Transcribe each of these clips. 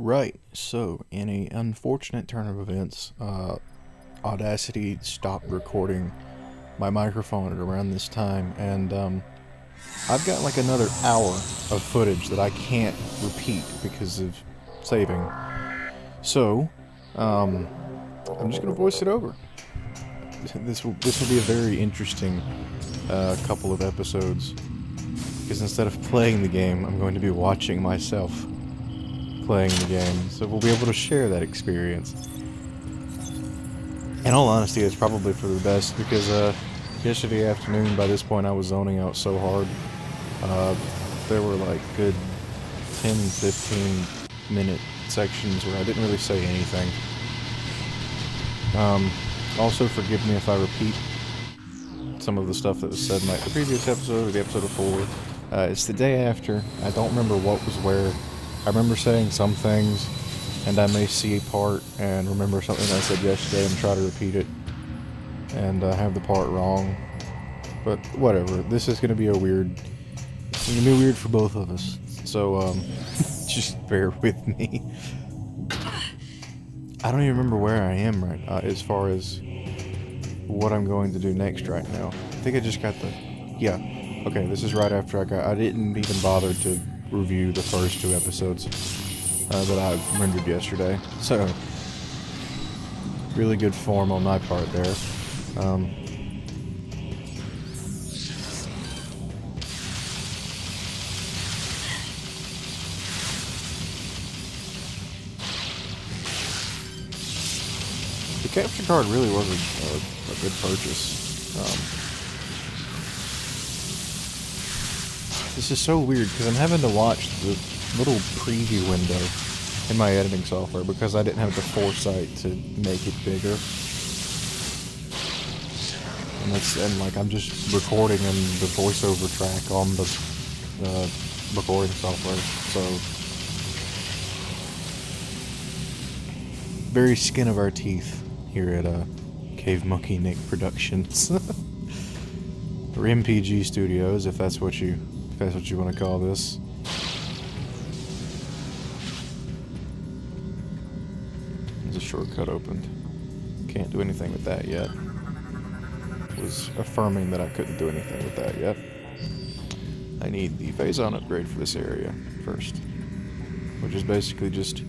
Right, so in a unfortunate turn of events, Audacity stopped recording my microphone at around this time, and I've got like another hour of footage that I can't repeat because of saving. So, I'm just gonna voice it over. This will be a very interesting couple of episodes, because instead of playing the game, I'm going to be watching myself playing the game, so we'll be able to share that experience. In all honesty, it's probably for the best, because yesterday afternoon, by this point, I was zoning out so hard. There were like good 10-15 minute sections where I didn't really say anything. Also, forgive me if I repeat some of the stuff that was said in like the previous episode or the episode before. It's the day after. I don't remember what was where. I remember saying some things, and I may see a part and remember something I said yesterday and try to repeat it, and have the part wrong. But whatever. This is gonna be It's gonna be weird for both of us. So just bear with me. I don't even remember where I am right as far as what I'm going to do next right now. I think I just got yeah. Okay, this is right after I didn't even bother to review the first two episodes that I rendered yesterday. So, really good form on my part there. The capture card really was a good purchase. This is so weird because I'm having to watch the little preview window in my editing software because I didn't have the foresight to make it bigger. And like I'm just recording in the voiceover track on the recording software, so very skin of our teeth here at Cavemonkynick Productions or MPG Studios, if that's what you want to call this. There's a shortcut opened. Can't do anything with that yet. Was affirming that I couldn't do anything with that yet. I need the phase-on upgrade for this area first, which is basically just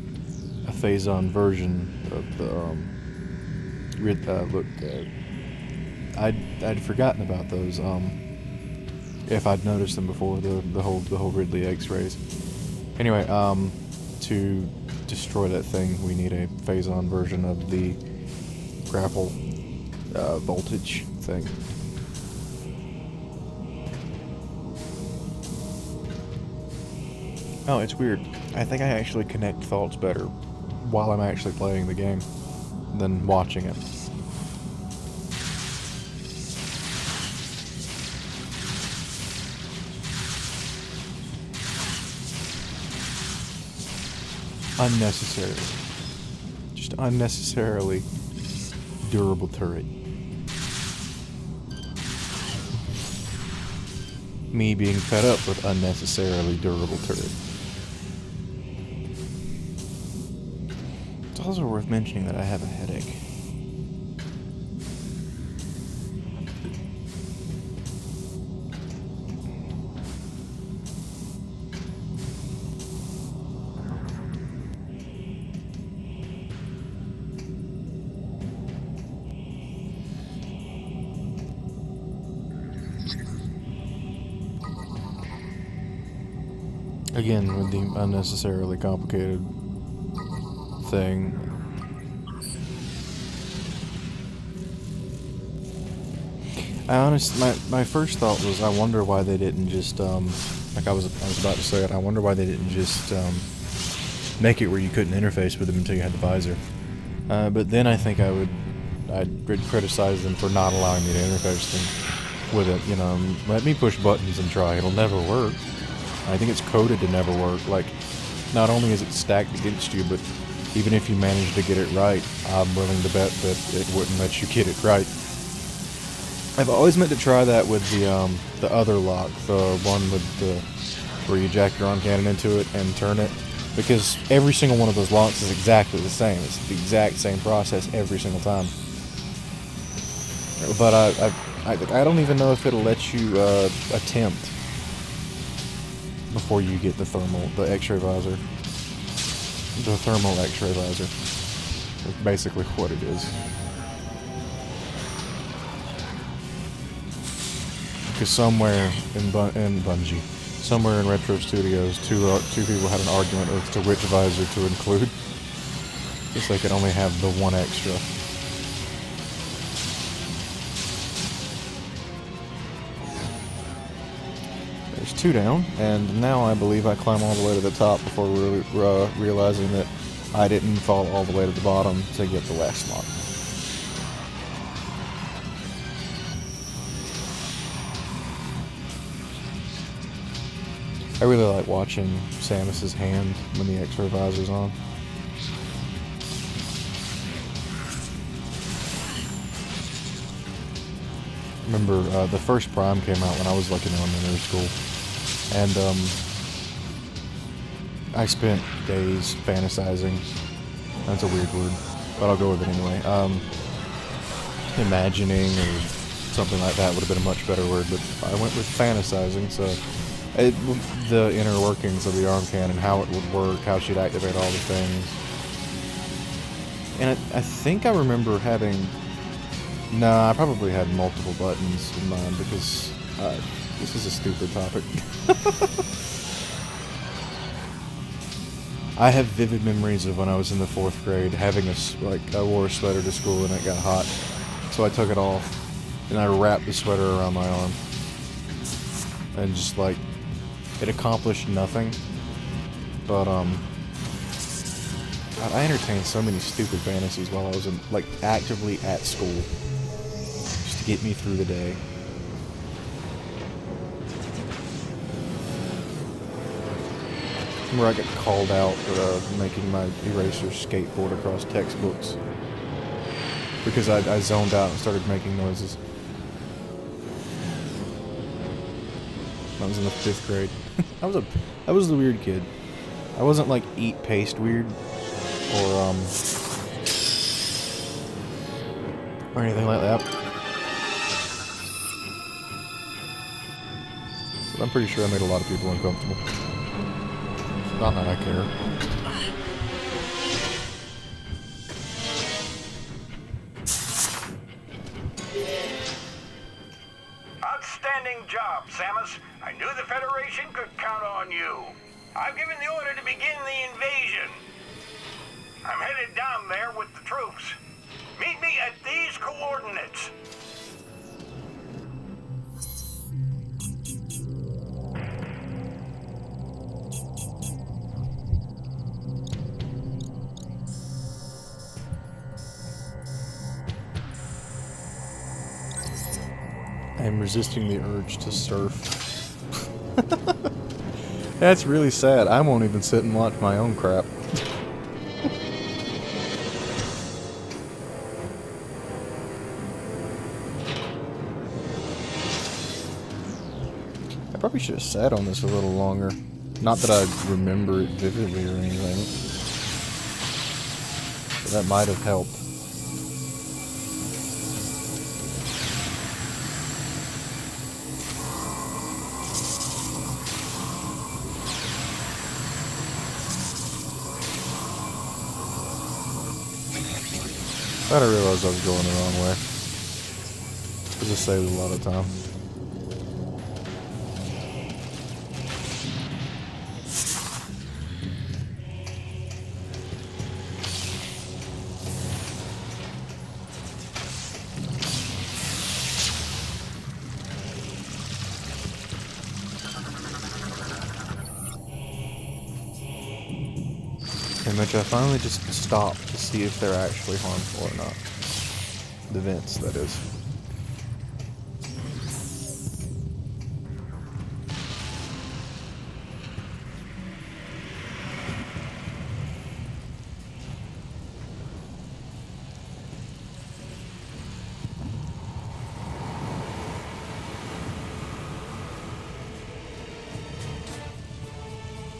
a phase-on version of the I'd forgotten about those. If I'd noticed them before, the whole Ridley X-rays. Anyway, to destroy that thing, we need a phase-on version of the grapple voltage thing. Oh, it's weird. I think I actually connect thoughts better while I'm actually playing the game than watching it. Unnecessary. Just unnecessarily durable turret. Me being fed up with unnecessarily durable turret. It's also worth mentioning that I have a headache. Again, with the unnecessarily complicated thing. My first thought was, I wonder why they didn't just, like I was about to say it, I wonder why they didn't just, make it where you couldn't interface with them until you had the visor. But then I think I'd criticize them for not allowing me to interface them with it, let me push buttons and try, it'll never work. I think it's coded to never work. Like, not only is it stacked against you, but even if you manage to get it right, I'm willing to bet that it wouldn't let you get it right. I've always meant to try that with the other lock, the one with where you jack your arm cannon into it and turn it. because every single one of those locks is exactly the same. It's the exact same process every single time. But I don't even know if it'll let you attempt before you get the X-ray visor. The thermal X-ray visor. That's basically what it is. Because somewhere in Bungie, somewhere in Retro Studios, two people had an argument as to which visor to include. Just they could only have the one extra. There's 2 down, and now I believe I climb all the way to the top before realizing that I didn't fall all the way to the bottom to get the last lock. I really like watching Samus's hand when the X-ray visor's on. Remember, the first Prime came out when I was like in elementary school, and I spent days fantasizing. That's a weird word, but I'll go with it anyway. Imagining or something like that would have been a much better word, but I went with fantasizing, so the inner workings of the arm cannon, how it would work, how she'd activate all the things. And I think I remember having... No, I probably had multiple buttons in mind because this is a stupid topic. I have vivid memories of when I was in the 4th grade having I wore a sweater to school and it got hot, so I took it off and I wrapped the sweater around my arm, and just like it accomplished nothing, but God, I entertained so many stupid fantasies while I was actively at school. To get me through the day. Where I get called out for making my eraser skateboard across textbooks because I zoned out and started making noises. I was in the 5th grade. I was the weird kid. I wasn't like eat paste weird or anything like that. I'm pretty sure I made a lot of people uncomfortable. Not that I care. Outstanding job, Samus. I knew the Federation could count on you. I've given the order to begin the invasion. I'm headed down there with the troops. Meet me at these coordinates. I am resisting the urge to surf. That's really sad. I won't even sit and watch my own crap. I probably should have sat on this a little longer. Not that I remember it vividly or anything. But that might have helped. I didn't realize I was going the wrong way. It just saved a lot of time. In which I finally just stopped to see if they're actually harmful or not. The vents, that is.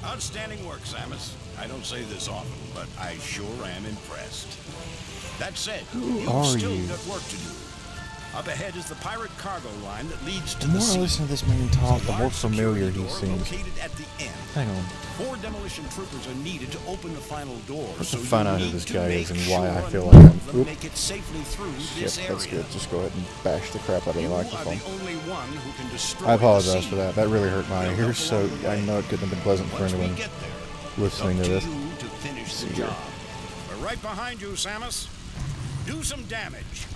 Outstanding work, Samus. I don't say this often, but I sure am impressed. That said, Who you've are still you? got work to do. Up ahead is the pirate cargo line that leads to The the more I sea. listen to this man talk, There's a the more large familiar security he door seems. located at the end. Hang on. 4 demolition troopers are needed to open the final door. Let's So find you out who need this to guy make is and why I sure feel none like of them I'm... make it safely through this Yep, that's area. good. Just go ahead and bash the crap out of the You microphone. are the only one who can destroy I apologize the for sea. that. That really hurt my We'll ears, help so along the I way. know it couldn't have been pleasant for Once we anyone get there, listening it's to up this. to you to finish See the here. job. We're right behind you, Samus. Do some damage.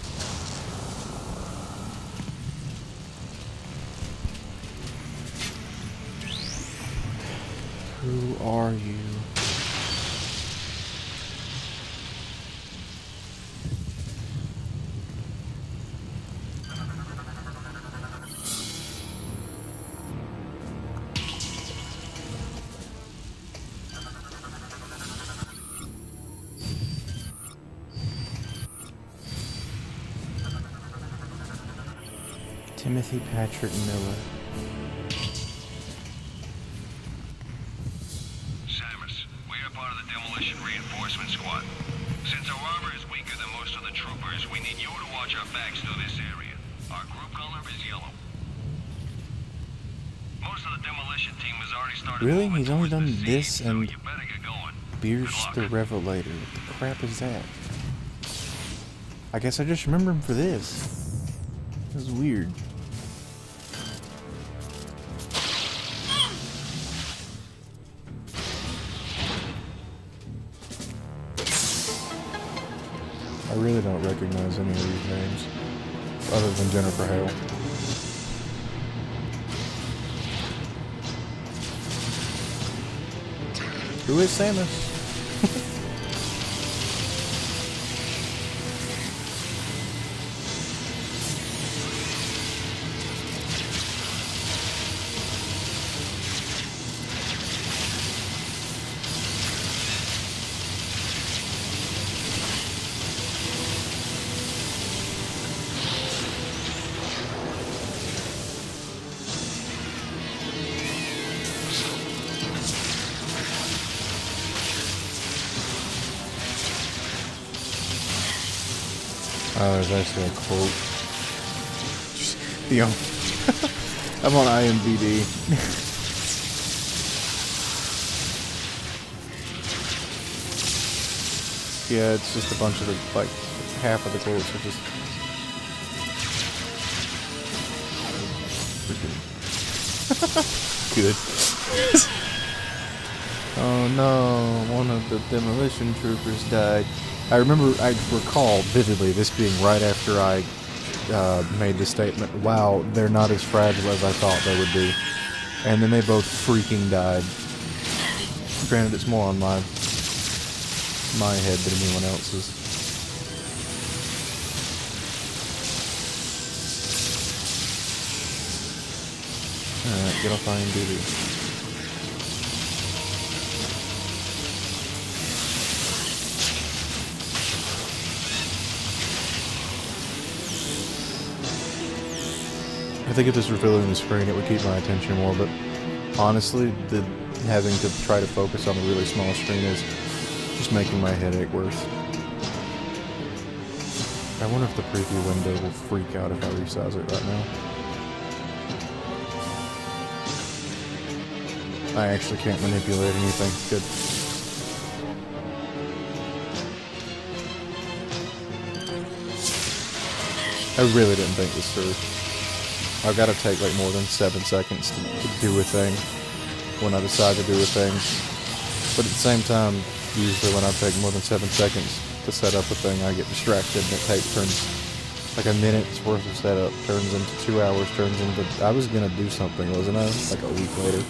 Who are you? Timothy Patrick Miller. Samus, we are part of the Demolition Reinforcement Squad. Since our armor is weaker than most of the troopers, we need you to watch our backs through this area. Our group color is yellow. Most of the demolition team has already started Really? moving He's only towards the done scene, this so and you better get going. Beers Good the luck. Revelator. What the crap is that? I guess I just remember him for this. This is weird. I really don't recognize any of these names, other than Jennifer Hale. Who is Samus? Oh, there's actually a quote. You know, I'm on IMDb. Yeah, it's just a bunch of the, like, half of the quotes are just... Good. Oh no, one of the demolition troopers died. I recall vividly this being right after I made the statement, wow, they're not as fragile as I thought they would be. And then they both freaking died. Granted, it's more on my head than anyone else's. Alright, get off IMDb. I think if this were filling the screen, it would keep my attention more, but honestly, having to try to focus on the really small screen is just making my headache worse. I wonder if the preview window will freak out if I resize it right now. I actually can't manipulate anything. Good. I really didn't think this through. I've got to take like more than 7 seconds to do a thing when I decide to do a thing. But at the same time, usually when I take more than 7 seconds to set up a thing, I get distracted and it turns like a minute's worth of setup turns into 2 hours, turns into... I was going to do something, wasn't I? Like a week later.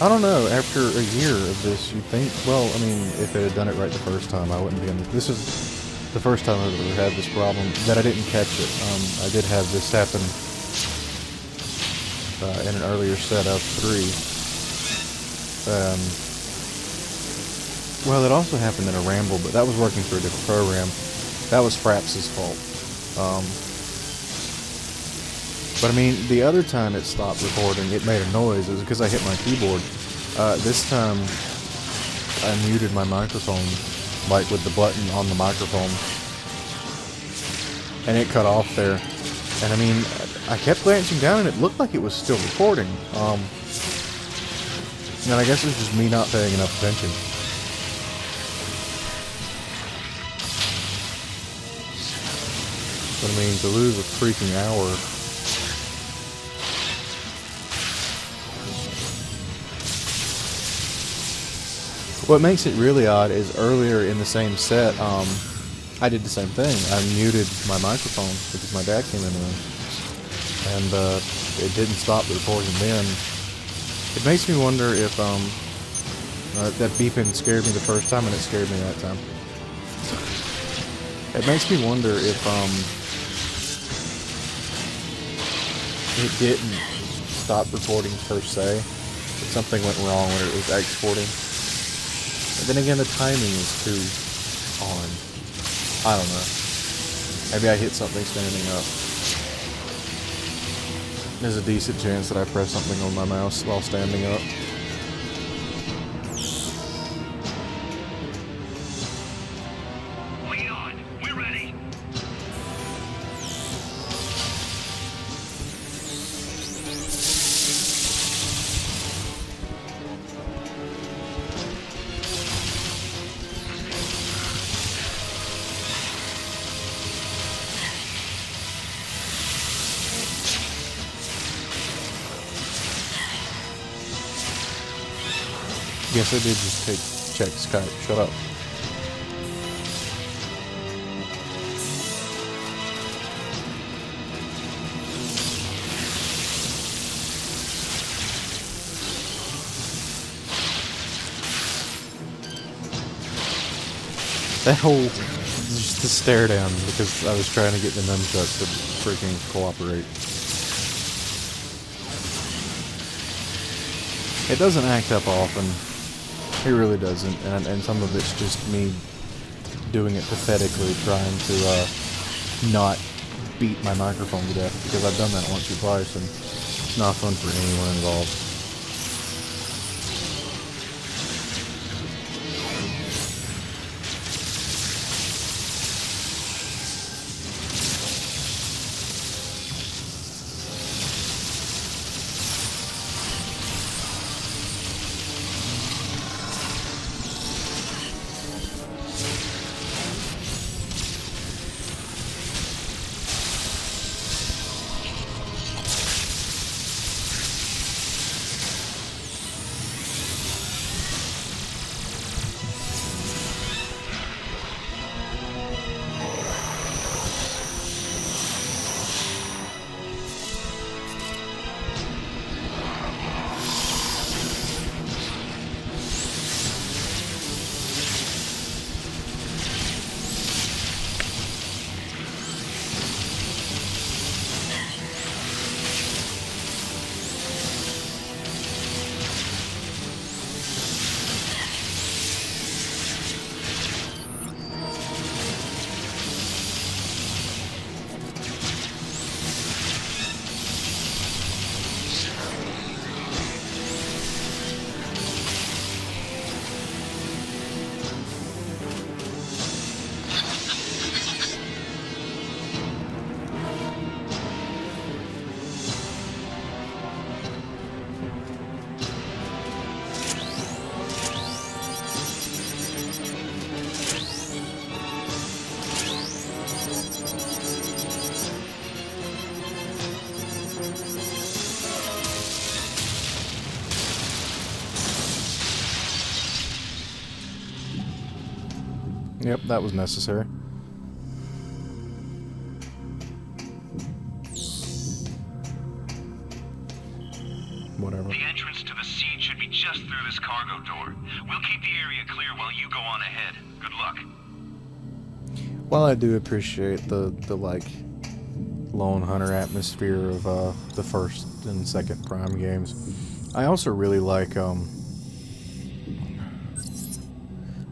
I don't know, after a year of this, you'd think, well, I mean, if it had done it right the first time, I wouldn't be in this is the first time I've ever had this problem, that I didn't catch it. I did have this happen in an earlier set of 3. Well, it also happened in a Ramble, but that was working for a different program. That was Fraps' fault. But I mean, the other time it stopped recording, it made a noise. It was because I hit my keyboard. This time, I muted my microphone, like with the button on the microphone, and it cut off there. And I mean, I kept glancing down, and it looked like it was still recording. And I guess it was just me not paying enough attention. But I mean, to lose a freaking hour. What makes it really odd is earlier in the same set, I did the same thing. I muted my microphone because my dad came in the room, and it didn't stop the recording then. It makes me wonder if that beeping scared me the first time, and it scared me that time. It makes me wonder if it didn't stop recording per se, but something went wrong when it was exporting. But then again, the timing is too on. I don't know. Maybe I hit something standing up. There's a decent chance that I pressed something on my mouse while standing up. Leon, we're ready. Yes, I did just check Skype. Shut up. That whole just the stare down because I was trying to get the nunchuck to freaking cooperate. It doesn't act up often. It really doesn't, and some of it's just me doing it pathetically, trying to not beat my microphone to death, because I've done that once or twice, and it's not fun for anyone involved. Yep, that was necessary. Whatever. The entrance to the seed should be just through this cargo door. We'll keep the area clear while you go on ahead. Good luck. Well, I do appreciate the like lone hunter atmosphere of the first and second Prime games. I also really like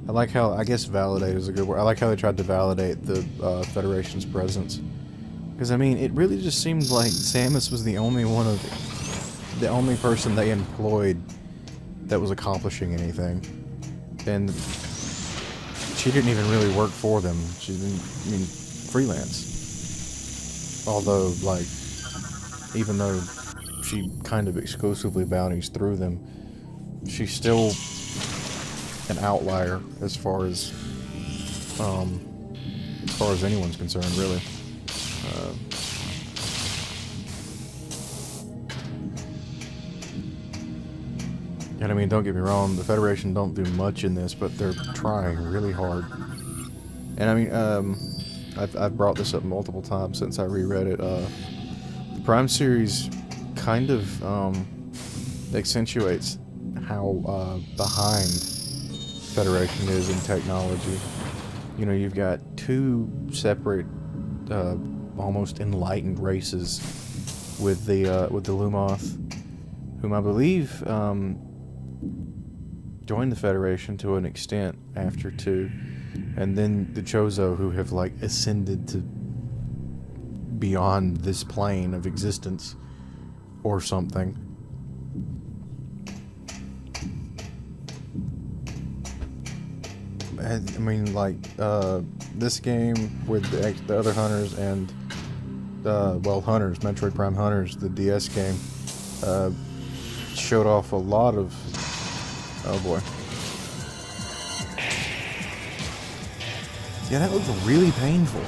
I like how, I guess validate is a good word. I like how they tried to validate the Federation's presence Because I mean, it really just seemed like Samus was the only only person they employed that was accomplishing anything, and she didn't even really work for them. She didn't, I mean, freelance. Although, like, even though she kind of exclusively bounties through them, she's still an outlier as far as anyone's concerned, really. And I mean, don't get me wrong, the Federation don't do much in this, but they're trying really hard. And I mean, I've brought this up multiple times since I reread it. The Prime series kind of accentuates how behind Federation is in technology. You know, you've got two separate, almost enlightened races with the Lumoth, whom I believe joined the Federation to an extent after 2, and then the Chozo, who have like ascended to beyond this plane of existence or something. And, I mean, like, this game with the other hunters and, well, hunters, Metroid Prime Hunters, the DS game, showed off a lot of, oh boy. Yeah, that looked really painful.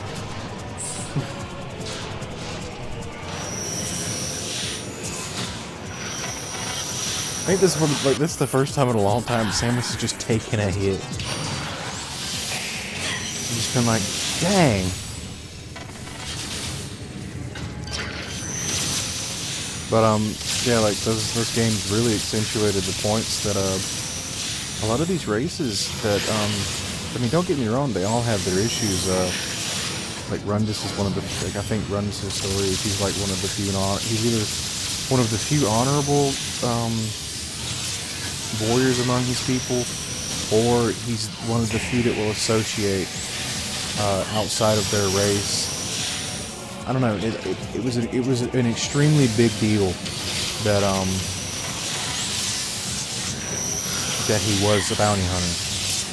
I think this is the first time in a long time Samus has just taken a hit. I've just been like, dang. But yeah, like those games really accentuated the points that a lot of these races that I mean, don't get me wrong, they all have their issues. Like Rundus is one of the, like, I think Rundus' story, he's like one of the few, he's either one of the few honorable warriors among his people, or he's one of the few that will associate outside of their race. I don't know. It was an extremely big deal that that he was a bounty hunter.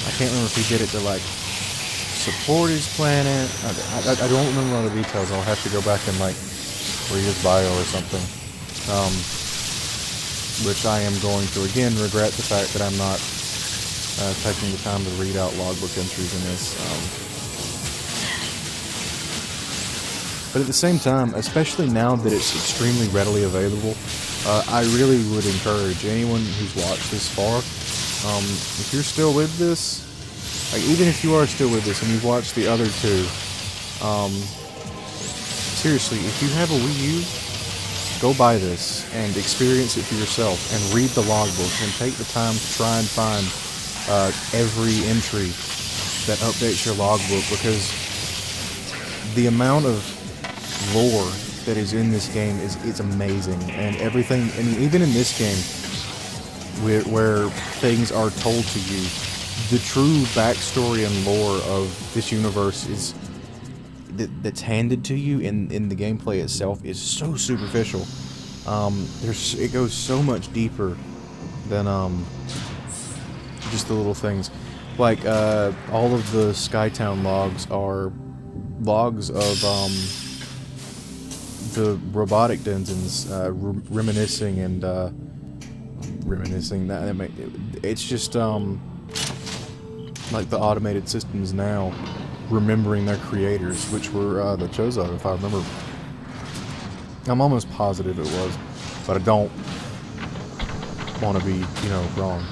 I can't remember if he did it to like support his planet. I don't remember all the details. I'll have to go back and like read his bio or something. Which I am going to again regret the fact that I'm not taking the time to read out logbook entries in this. But at the same time, especially now that it's extremely readily available, I really would encourage anyone who's watched this far, if you're still with this, like even if you are still with this and you've watched the other two, seriously, if you have a Wii U, go buy this and experience it for yourself and read the logbook and take the time to try and find every entry that updates your logbook, because the amount of lore that is in this game is amazing, and everything. I mean, even in this game, where things are told to you, the true backstory and lore of this universe is that's handed to you in the gameplay itself is so superficial. It goes so much deeper than just the little things. Like all of the Skytown logs are logs of the robotic denizens reminiscing and that it's just like the automated systems now remembering their creators, which were the Chozo, if I remember. I'm almost positive it was, but I don't want to be, wrong.